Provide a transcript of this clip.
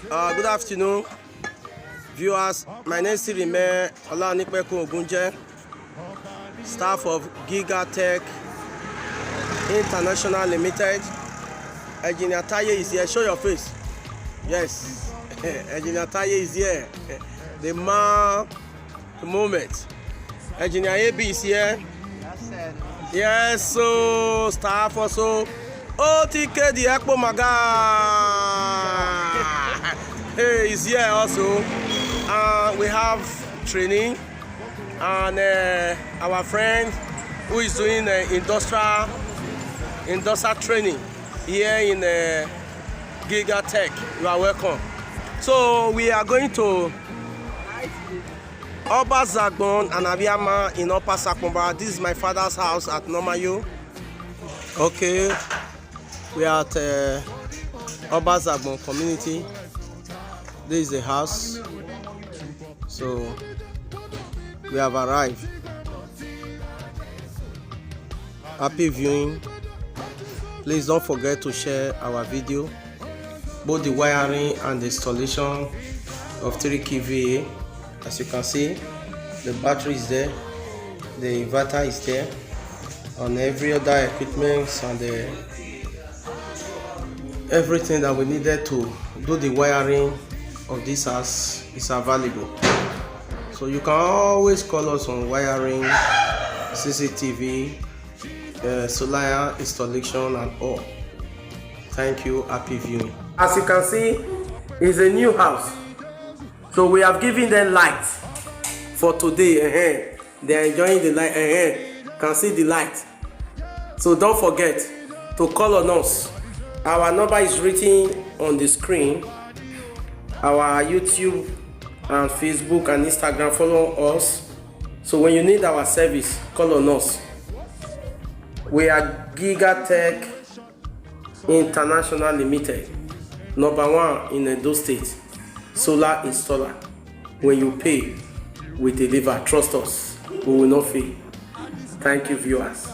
Good afternoon, viewers. My name is Ivem Ogunje, staff of Gigatech International Limited. Engineer Taye is here. Show your face. Yes, Engineer Taye is here. The man, the moment. Engineer AB is here. Yes, so staff also. OTK the Ekpo Maga. Hey, is here also. We have training and our friend who is doing industrial training here in Gigatech. You are welcome. So we are going to Obazagbon and Abiyama in Upper Sakumba. This is my father's house at Nomayo. Okay, we are at Obazagbon community. This is the house. So we have arrived. Happy viewing. Please don't forget to share our video, both the wiring and the installation of 3 kVA. As you can see, the battery is there, the inverter is there, and every other equipment and everything that we needed to do the wiring of this house is available. So you can always call us on wiring, CCTV, solar installation and all. Thank you. Happy viewing. As you can see, it's a new house. So we have given them light for today. They are enjoying the light. Can see the light. So don't forget to call on us. Our number is written on the screen. Our YouTube and Facebook and Instagram, follow us. So when you need our service, call on us. We are Gigatech International Limited, #1 in Edo State. Solar installer. When you pay, we deliver. Trust us, we will not fail. Thank you, viewers.